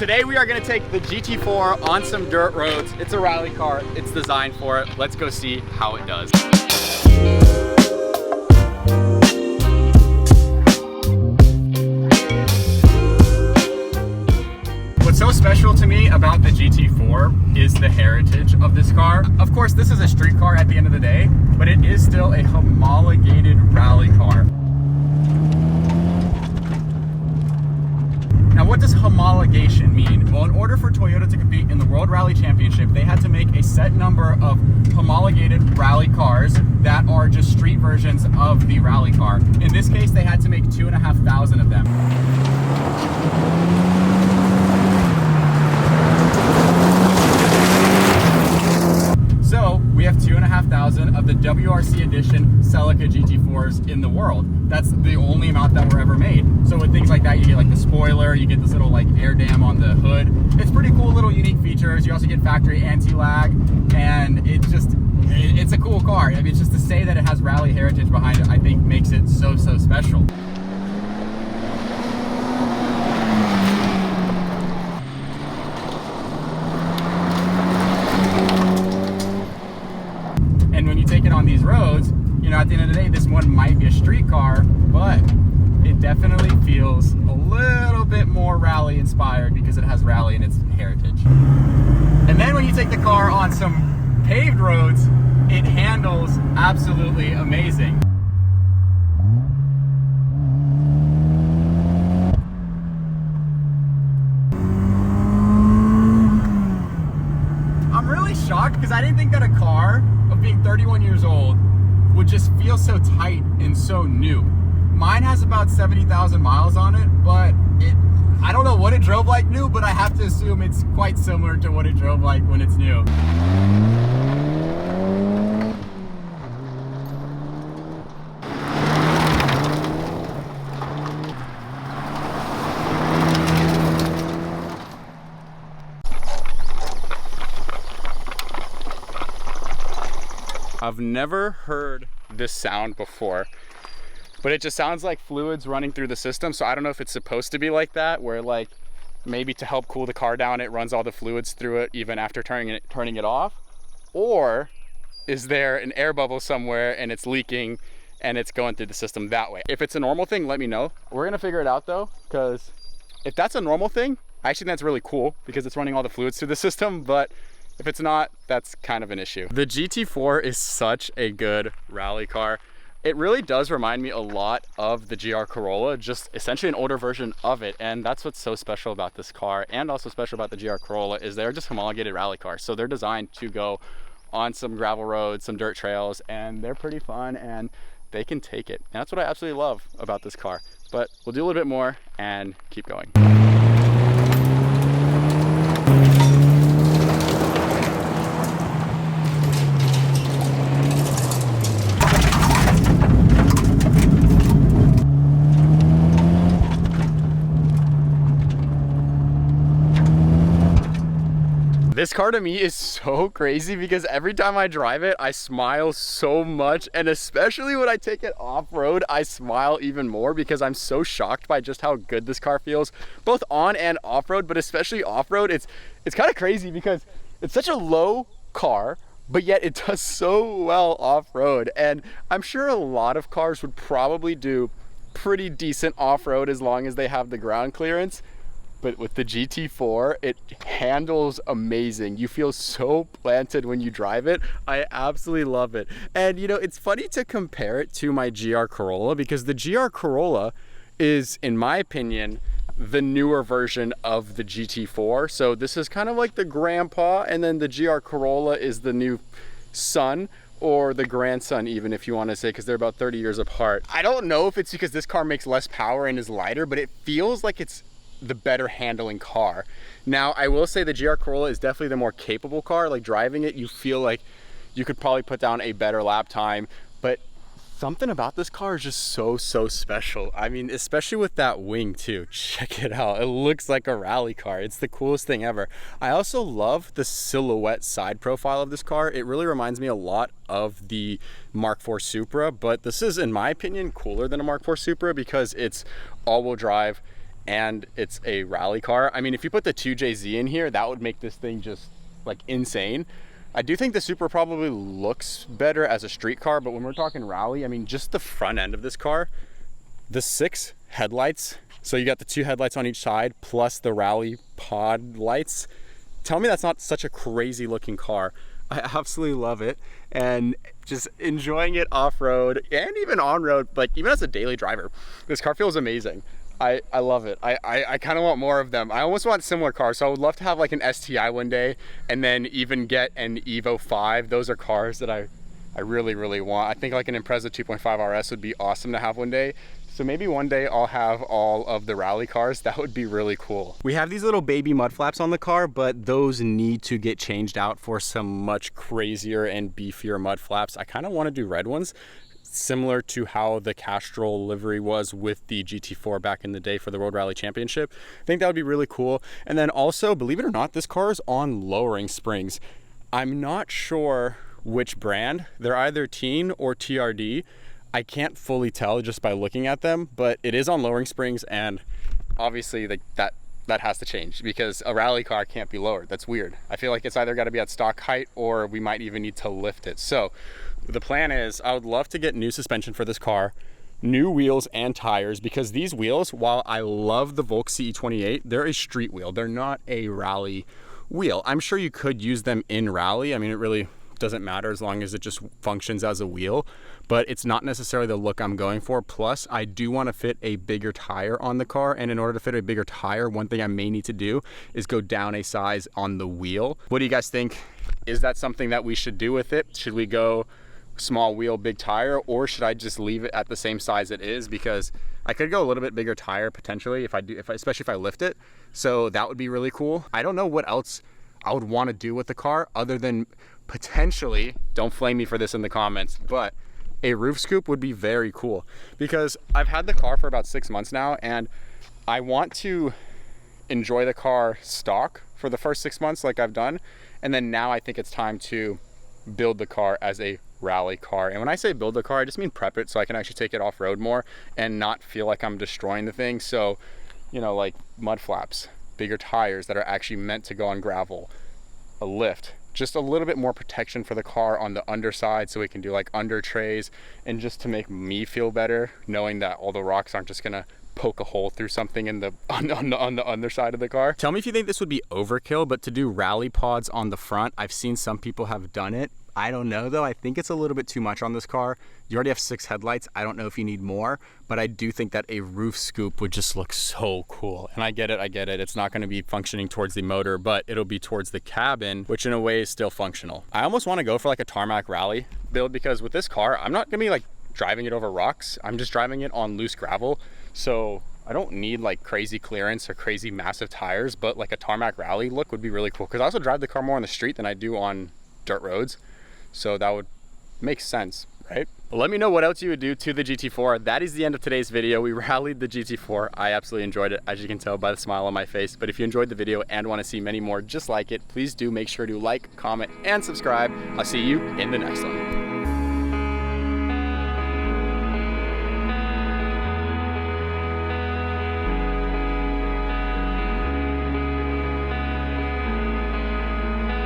Today we are going to take the GT4 on some dirt roads. It's a rally car, it's designed for it. Let's go see how it does. What's so special to me about the GT4 is the heritage of this car. Of course, this is a street car at the end of the day, but it is still a homologated rally car. Now, what does homologation mean? Well, in order for Toyota to compete in the World Rally Championship, they had to make a set number of homologated rally cars that are just street versions of the rally car. In this case, they had to make 2,500 of them. So we have 2,500 of the WRC edition Celica GT4s in the world. That's the only amount that were ever made. So with things like that, you get like the spoiler, you get this little like air dam on the hood. It's pretty cool little unique features. You also get factory anti-lag, and it's a cool car. I mean, it's just to say that it has rally heritage behind it, I think makes it so special. And when you take it on these roads, you know, at the end of the day, this one might be a street car, but it definitely feels a little bit more rally inspired because it has rally in its heritage. And then when you take the car on some paved roads, it handles absolutely amazing. I'm really shocked because I didn't think that a car of being 31 years old would just feel so tight and so new. Mine has about 70,000 miles on it, but I don't know what it drove like new, but I have to assume it's quite similar to what it drove like when it's new. I've never heard this sound before, but it just sounds like fluids running through the system. So I don't know if it's supposed to be like that, where like maybe to help cool the car down, it runs all the fluids through it even after turning it off, or is there an air bubble somewhere and it's leaking and it's going through the system that way. If it's a normal thing, let me know. We're gonna figure it out though, because if that's a normal thing, I actually think that's really cool because it's running all the fluids through the system, but if it's not, that's kind of an issue. The GT4 is such a good rally car. It really does remind me a lot of the GR Corolla, just essentially an older version of it. And that's what's so special about this car, and also special about the GR Corolla, is they're just homologated rally cars. So they're designed to go on some gravel roads, some dirt trails, and they're pretty fun and they can take it. And that's what I absolutely love about this car. But we'll do a little bit more and keep going. This car to me is so crazy because every time I drive it, I smile so much, and especially when I take it off-road, I smile even more because I'm so shocked by just how good this car feels, both on and off-road, but especially off-road. It's kind of crazy because it's such a low car, but yet it does so well off-road. And I'm sure a lot of cars would probably do pretty decent off-road as long as they have the ground clearance. But with the GT4, it handles amazing. You feel so planted when you drive it. I absolutely love it. And you know, it's funny to compare it to my GR Corolla because the GR Corolla is, in my opinion, the newer version of the GT4. So this is kind of like the grandpa, and then the GR Corolla is the new son, or the grandson even, if you want to say, because they're about 30 years apart. I don't know if it's because this car makes less power and is lighter, but it feels like it's the better handling car. Now, I will say the GR Corolla is definitely the more capable car. Like driving it, you feel like you could probably put down a better lap time, but something about this car is just so special. I mean, especially with that wing too. Check it out. It looks like a rally car. It's the coolest thing ever. I also love the silhouette side profile of this car. It really reminds me a lot of the Mark IV Supra, but this is, in my opinion, cooler than a Mark IV Supra because it's all-wheel drive. and it's a rally car. I mean, if you put the 2JZ in here, that would make this thing just like insane. I do think the Supra probably looks better as a street car, but when we're talking rally, I mean, just the front end of this car, the 6 headlights. So you got the 2 headlights on each side plus the rally pod lights. Tell me that's not such a crazy looking car. I absolutely love it, and just enjoying it off-road and even on-road, like even as a daily driver. This car feels amazing. I love it. I kind of want more of them. I almost want similar cars, so I would love to have like an STI one day, and then even get an Evo 5. Those are cars that I really, really want. I think like an Impreza 2.5 RS would be awesome to have one day. So maybe one day I'll have all of the rally cars. That would be really cool. We have these little baby mud flaps on the car, but those need to get changed out for some much crazier and beefier mud flaps. I kind of want to do red ones, similar to how the Castrol livery was with the GT4 back in the day for the Road Rally Championship. I think that would be really cool. And then also, believe it or not, this car is on lowering springs. I'm not sure which brand. They're either Teen or TRD. I can't fully tell just by looking at them, but it is on lowering springs, and obviously that has to change because a rally car can't be lowered. That's weird. I feel like it's either got to be at stock height or we might even need to lift it. So the plan is I would love to get new suspension for this car, new wheels and tires, because these wheels, while I love the Volk CE28, they're a street wheel. They're not a rally wheel. I'm sure you could use them in rally. I mean, it really doesn't matter as long as it just functions as a wheel, but it's not necessarily the look I'm going for. Plus, I do want to fit a bigger tire on the car, and in order to fit a bigger tire, one thing I may need to do is go down a size on the wheel. What do you guys think? Is that something that we should do with it? Should we go small wheel, big tire, or should I just leave it at the same size it is? Because I could go a little bit bigger tire potentially especially if I lift it. So that would be really cool. I don't know what else I would want to do with the car other than potentially, don't flame me for this in the comments, but a roof scoop would be very cool, because I've had the car for about 6 months now, and I want to enjoy the car stock for the first 6 months like I've done, and then now I think it's time to build the car as a rally car. And when I say build the car, I just mean prep it so I can actually take it off-road more and not feel like I'm destroying the thing. So, you know, like mud flaps, bigger tires that are actually meant to go on gravel, a lift, just a little bit more protection for the car on the underside so we can do like under trays, and just to make me feel better knowing that all the rocks aren't just gonna poke a hole through something in the on the underside of the car. Tell me if you think this would be overkill, but to do rally pods on the front, I've seen some people have done it. I don't know though, I think it's a little bit too much on this car. You already have 6 headlights. I don't know if you need more, but I do think that a roof scoop would just look so cool. And I get it. It's not gonna be functioning towards the motor, but it'll be towards the cabin, which in a way is still functional. I almost wanna go for like a tarmac rally build, because with this car, I'm not gonna be like driving it over rocks. I'm just driving it on loose gravel. So I don't need like crazy clearance or crazy massive tires, but like a tarmac rally look would be really cool, because I also drive the car more on the street than I do on dirt roads. So that would make sense, right? Well, let me know what else you would do to the GT4. That is the end of today's video. We rallied the GT4. I absolutely enjoyed it, as you can tell by the smile on my face. But if you enjoyed the video and want to see many more just like it, please do make sure to like, comment, and subscribe. I'll see you in the next one.